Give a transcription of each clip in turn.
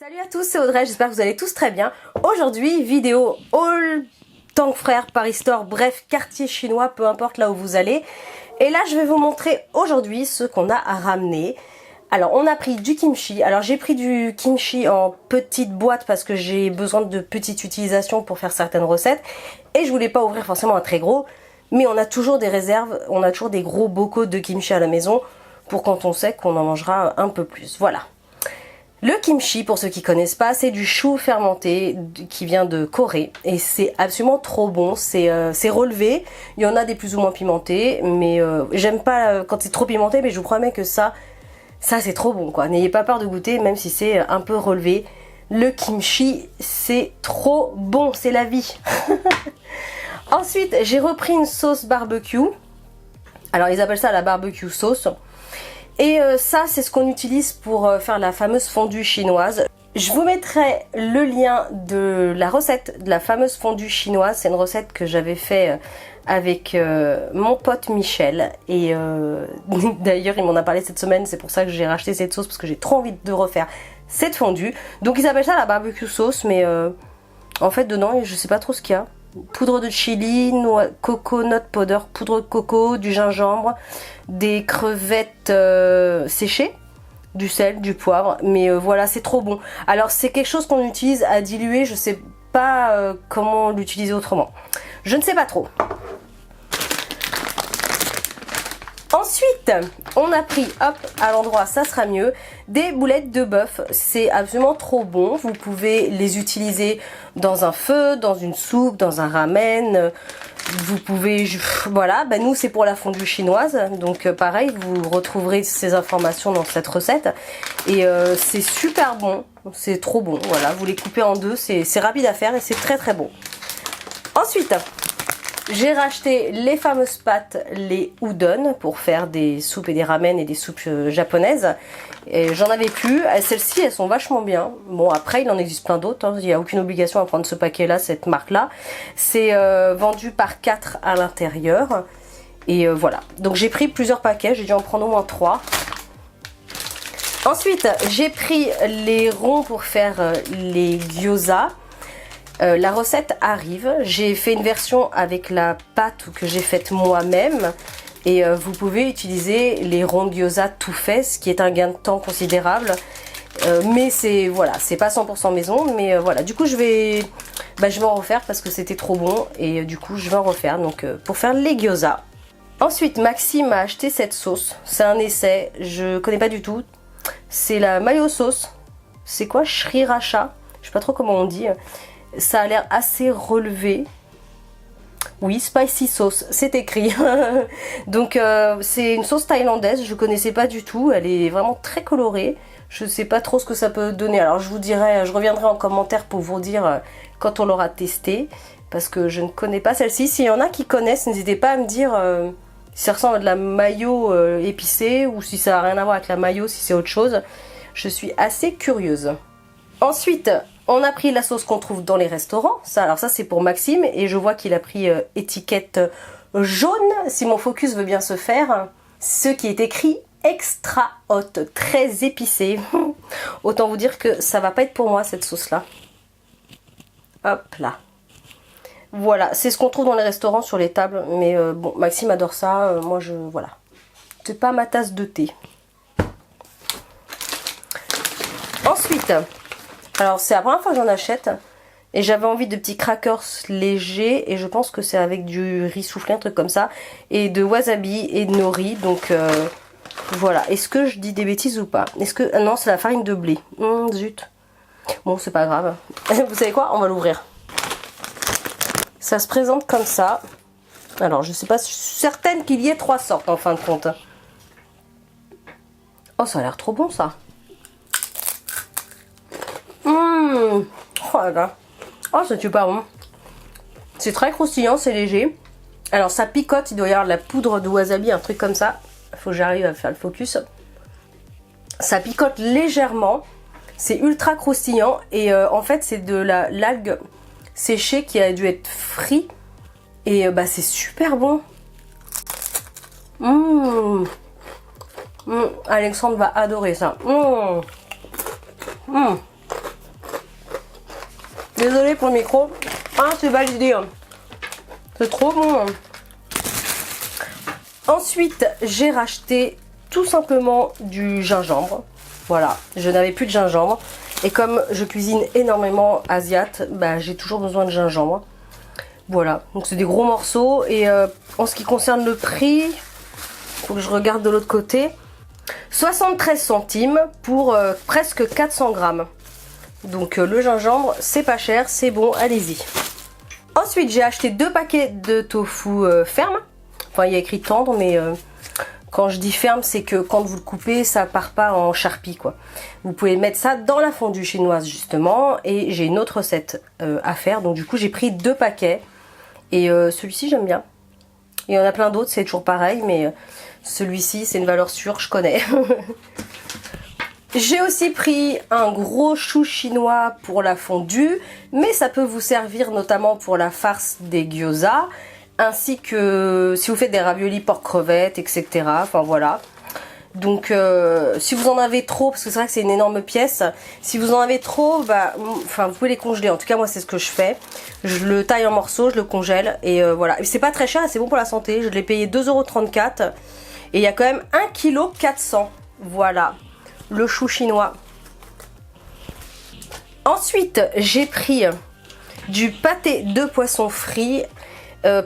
Salut à tous, c'est Audrey, j'espère que vous allez tous très bien. Aujourd'hui, vidéo haul, Tang Frères, Paris Store, bref, quartier chinois, peu importe là où vous allez. Et là, je vais vous montrer aujourd'hui ce qu'on a à ramener. Alors, on a pris du kimchi. Alors, j'ai pris du kimchi en petite boîte parce que j'ai besoin de petite utilisation pour faire certaines recettes. Et je voulais pas ouvrir forcément un très gros, mais on a toujours des réserves, on a toujours des gros bocaux de kimchi à la maison pour quand on sait qu'on en mangera un peu plus. Voilà. Le kimchi, pour ceux qui connaissent pas, c'est du chou fermenté qui vient de Corée et c'est absolument trop bon, c'est relevé. Il y en a des plus ou moins pimentés, mais j'aime pas quand c'est trop pimenté, mais je vous promets que ça c'est trop bon quoi. N'ayez pas peur de goûter, même si c'est un peu relevé. Le kimchi, c'est trop bon, c'est la vie. Ensuite, j'ai repris une sauce barbecue. Alors ils appellent ça la barbecue sauce. Et ça, c'est ce qu'on utilise pour faire la fameuse fondue chinoise. Je vous mettrai le lien de la recette de la fameuse fondue chinoise. C'est une recette que j'avais fait avec mon pote Michel. Et d'ailleurs, il m'en a parlé cette semaine. C'est pour ça que j'ai racheté cette sauce, parce que j'ai trop envie de refaire cette fondue. Donc ils appellent ça la barbecue sauce, mais en fait dedans, je sais pas trop ce qu'il y a. Poudre de chili, coconut powder, poudre de coco, du gingembre, des crevettes séchées, du sel, du poivre, mais voilà, c'est trop bon. Alors c'est quelque chose qu'on utilise à diluer, je sais pas comment l'utiliser autrement. Je ne sais pas trop. Ensuite, on a pris, hop, à l'endroit, ça sera mieux, des boulettes de bœuf. C'est absolument trop bon. Vous pouvez les utiliser dans un feu, dans une soupe, dans un ramen. Vous pouvez, voilà, ben nous c'est pour la fondue chinoise. Donc pareil, vous retrouverez ces informations dans cette recette. Et c'est super bon, c'est trop bon. Voilà, vous les coupez en deux, c'est rapide à faire et c'est très très bon. Ensuite, j'ai racheté les fameuses pâtes, les udon, pour faire des soupes et des ramen et des soupes japonaises. J'en avais plus. Celles-ci, elles sont vachement bien. Bon, après, il en existe plein d'autres. Hein. Il n'y a aucune obligation à prendre ce paquet-là, cette marque-là. C'est vendu par 4 à l'intérieur. Et voilà. Donc, j'ai pris plusieurs paquets. J'ai dû en prendre au moins 3. Ensuite, j'ai pris les ronds pour faire les gyoza. La recette arrive, j'ai fait une version avec la pâte que j'ai faite moi-même et vous pouvez utiliser les ronds de gyoza tout faits, ce qui est un gain de temps considérable, mais c'est voilà, c'est pas 100% maison, mais voilà, du coup je vais en refaire parce que c'était trop bon et du coup je vais en refaire donc pour faire les gyoza. Ensuite Maxime m'a acheté cette sauce, c'est un essai, je connais pas du tout, c'est la mayo sauce, c'est quoi, sriracha, je sais pas trop comment on dit. Ça a l'air assez relevé. Oui, spicy sauce, c'est écrit. Donc c'est une sauce thaïlandaise, je connaissais pas du tout. Elle est vraiment très colorée. Je sais pas trop ce que ça peut donner. Alors je vous dirai, je reviendrai en commentaire pour vous dire quand on l'aura testé. Parce que je ne connais pas celle-ci. S'il y en a qui connaissent, n'hésitez pas à me dire si ça ressemble à de la mayo épicée ou si ça n'a rien à voir avec la mayo, si c'est autre chose. Je suis assez curieuse. Ensuite, on a pris la sauce qu'on trouve dans les restaurants. Alors ça c'est pour Maxime et je vois qu'il a pris étiquette jaune, si mon focus veut bien se faire. Ce qui est écrit extra hot, très épicé. Autant vous dire que ça va pas être pour moi cette sauce là. Hop là. Voilà, c'est ce qu'on trouve dans les restaurants sur les tables. Mais bon, Maxime adore ça, moi voilà. C'est pas ma tasse de thé. Ensuite... alors c'est la première fois que j'en achète et j'avais envie de petits crackers légers et je pense que c'est avec du riz soufflé, un truc comme ça, et de wasabi et de nori, donc voilà. Est-ce que je dis des bêtises ou pas? Est-ce que... non, c'est la farine de blé. Zut. Bon, c'est pas grave. Vous savez quoi? On va l'ouvrir. Ça se présente comme ça. Alors je sais pas, je suis certaine qu'il y ait 3 sortes en fin de compte. Oh, ça a l'air trop bon ça. Oh là là. Oh, c'est super bon. C'est très croustillant, c'est léger. Alors ça picote, il doit y avoir de la poudre de wasabi, un truc comme ça. Il faut que j'arrive à faire le focus. Ça picote légèrement. C'est ultra croustillant. Et en fait, c'est de l'algue séchée qui a dû être frit. Et c'est super bon. Alexandre va adorer ça. Désolée pour le micro. Ah, c'est validé. Hein. C'est trop bon. Hein. Ensuite, j'ai racheté tout simplement du gingembre. Voilà, je n'avais plus de gingembre. Et comme je cuisine énormément asiate, bah, j'ai toujours besoin de gingembre. Voilà, donc c'est des gros morceaux. Et en ce qui concerne le prix, faut que je regarde de l'autre côté. 73 centimes pour presque 400 grammes. Donc le gingembre, c'est pas cher, c'est bon, allez-y. Ensuite, j'ai acheté 2 paquets de tofu ferme. Enfin, il y a écrit tendre, mais quand je dis ferme, c'est que quand vous le coupez, ça part pas en charpie, quoi. Vous pouvez mettre ça dans la fondue chinoise, justement. Et j'ai une autre recette à faire. Donc du coup, j'ai pris 2 paquets. Et celui-ci, j'aime bien. Il y en a plein d'autres, c'est toujours pareil, mais celui-ci, c'est une valeur sûre, je connais. J'ai aussi pris un gros chou chinois pour la fondue, mais ça peut vous servir notamment pour la farce des gyoza, ainsi que si vous faites des raviolis porc crevettes, etc. Enfin voilà. Donc si vous en avez trop, parce que c'est vrai que c'est une énorme pièce, si vous en avez trop, bah, enfin, vous pouvez les congeler. En tout cas moi c'est ce que je fais. Je le taille en morceaux, je le congèle et voilà. Et c'est pas très cher et c'est bon pour la santé. Je l'ai payé 2,34 € et il y a quand même 1,4 kg. Voilà, le chou chinois. Ensuite j'ai pris du pâté de poisson frit.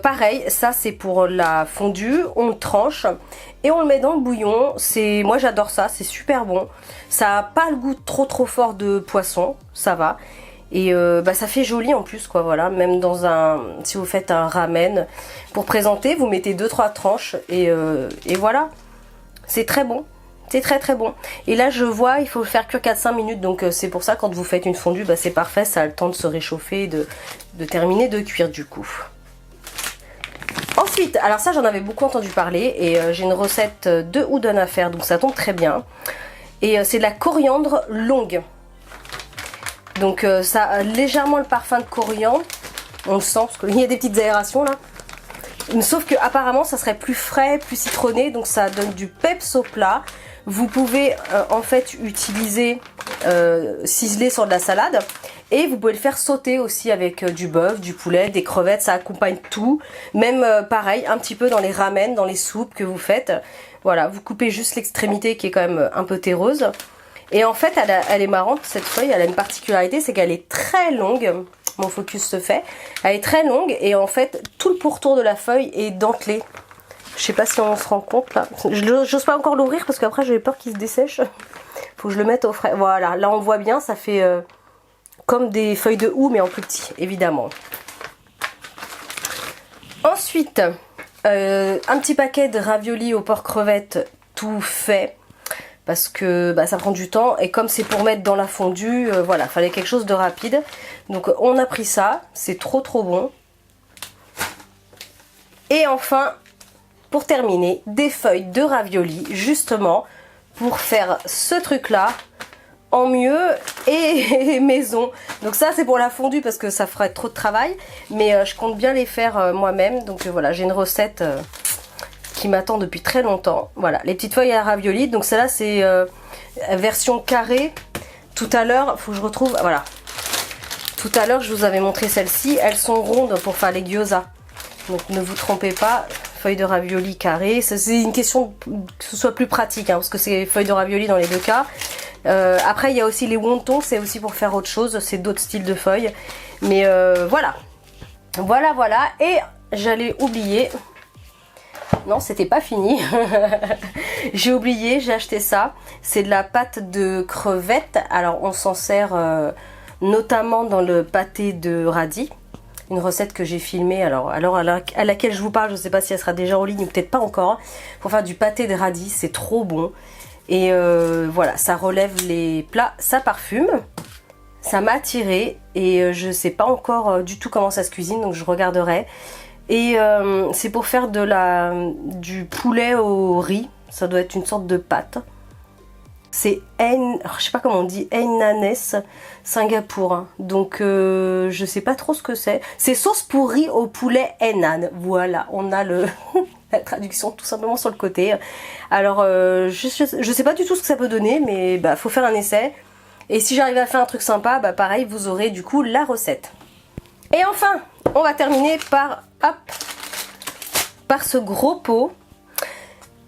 Pareil, ça c'est pour la fondue, on le tranche et on le met dans le bouillon. Moi j'adore ça, c'est super bon. Ça n'a pas le goût trop fort de poisson, ça va. Et bah, ça fait joli en plus quoi, voilà. Même dans si vous faites un ramen pour présenter, vous mettez 2-3 tranches et voilà. C'est très bon. C'est très bon. Et là je vois, il faut le faire cuire 4-5 minutes. Donc c'est pour ça quand vous faites une fondue, bah, c'est parfait. Ça a le temps de se réchauffer et de terminer de cuire du coup. Ensuite, alors ça j'en avais beaucoup entendu parler et j'ai une recette de udon à faire, donc ça tombe très bien. Et c'est de la coriandre longue. Donc ça a légèrement le parfum de coriandre, on le sent parce qu'il y a des petites aérations là. Sauf que apparemment ça serait plus frais, plus citronné, donc ça donne du peps au plat. Vous pouvez en fait utiliser ciseler sur de la salade. Et vous pouvez le faire sauter aussi avec du bœuf, du poulet, des crevettes, ça accompagne tout. Même pareil, un petit peu dans les ramen, dans les soupes que vous faites. Voilà, vous coupez juste l'extrémité qui est quand même un peu terreuse. Et en fait, elle est marrante cette feuille, elle a une particularité, c'est qu'elle est très longue. Mon focus se fait. Elle est très longue et en fait, tout le pourtour de la feuille est dentelé. Je sais pas si on se rend compte là. J'ose pas encore l'ouvrir parce qu'après j'ai peur qu'il se dessèche. Faut que je le mette au frais. Voilà, là on voit bien, ça fait... comme des feuilles de houx mais en plus petit évidemment. Ensuite un petit paquet de raviolis aux porc crevettes tout fait parce que bah, ça prend du temps et comme c'est pour mettre dans la fondue, voilà, fallait quelque chose de rapide. Donc on a pris ça, c'est trop bon. Et enfin, pour terminer, des feuilles de raviolis justement pour faire ce truc là en mieux et maison. Donc ça c'est pour la fondue parce que ça ferait trop de travail, mais je compte bien les faire moi-même. Donc voilà, j'ai une recette qui m'attend depuis très longtemps. Voilà, les petites feuilles à raviolis. Donc celle-là c'est version carrée. Tout à l'heure, faut que je retrouve, voilà. Tout à l'heure je vous avais montré celles-ci, elles sont rondes pour faire les gyoza. Donc ne vous trompez pas, feuilles de raviolis carrées. C'est une question que ce soit plus pratique, hein, parce que c'est feuilles de raviolis dans les deux cas. Après il y a aussi les wontons, c'est aussi pour faire autre chose, c'est d'autres styles de feuilles. Mais voilà. Et j'allais oublier. Non, c'était pas fini. J'ai oublié, j'ai acheté ça. C'est de la pâte de crevettes. Alors on s'en sert notamment dans le pâté de radis. Une recette que j'ai filmée alors à laquelle je vous parle, je ne sais pas si elle sera déjà en ligne ou peut-être pas encore. Pour faire du pâté de radis, c'est trop bon. Et voilà, ça relève les plats, ça parfume. Ça m'a attiré et je sais pas encore du tout comment ça se cuisine, donc je regarderai. Et c'est pour faire du poulet au riz, ça doit être une sorte de pâte. C'est je sais pas comment on dit, Hainanes Singapour, hein. Donc je sais pas trop ce que c'est. C'est sauce pour riz au poulet Hainan. Voilà, on a la traduction tout simplement sur le côté. Alors je sais pas du tout ce que ça peut donner, mais bah faut faire un essai. Et si j'arrive à faire un truc sympa, bah pareil, vous aurez du coup la recette. Et enfin, on va terminer par, hop, par ce gros pot.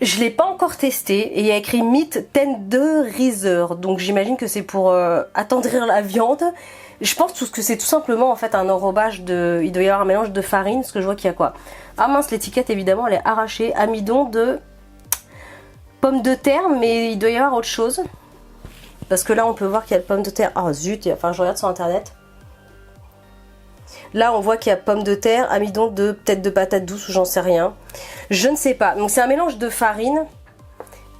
Je ne l'ai pas encore testé et il y a écrit Meat Tenderizer. Donc j'imagine que c'est pour attendrir la viande. Je pense que c'est tout simplement en fait un enrobage de... Il doit y avoir un mélange de farine, parce que je vois qu'il y a quoi. Ah mince, l'étiquette évidemment elle est arrachée. Amidon de pommes de terre, mais il doit y avoir autre chose. Parce que là on peut voir qu'il y a de pommes de terre. Oh zut, enfin je regarde sur internet. Là on voit qu'il y a pommes de terre, amidon de peut-être de patates douces ou j'en sais rien. Je ne sais pas. Donc c'est un mélange de farine.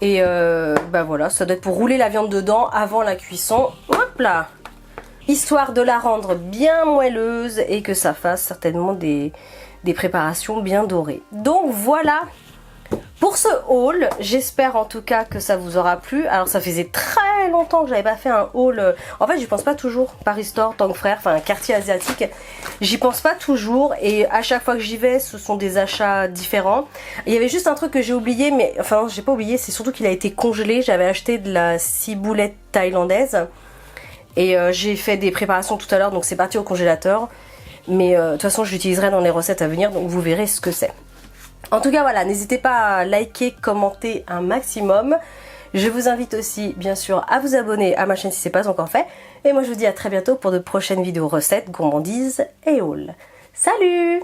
Et bah voilà, ça doit être pour rouler la viande dedans avant la cuisson. Hop là! Histoire de la rendre bien moelleuse et que ça fasse certainement des préparations bien dorées. Donc voilà pour ce haul. J'espère en tout cas que ça vous aura plu. Alors ça faisait très longtemps que j'avais pas fait un haul. En fait j'y pense pas toujours. Paris Store, Tang Frères, enfin un quartier asiatique. J'y pense pas toujours et à chaque fois que j'y vais ce sont des achats différents. Il y avait juste un truc que j'ai oublié, mais enfin j'ai pas oublié, c'est surtout qu'il a été congelé. J'avais acheté de la ciboulette thaïlandaise. Et j'ai fait des préparations tout à l'heure, donc c'est parti au congélateur. Mais de toute façon, je l'utiliserai dans les recettes à venir, donc vous verrez ce que c'est. En tout cas, voilà, n'hésitez pas à liker, commenter un maximum. Je vous invite aussi, bien sûr, à vous abonner à ma chaîne si ce n'est pas encore fait. Et moi, je vous dis à très bientôt pour de prochaines vidéos recettes, gourmandises et haul. Salut!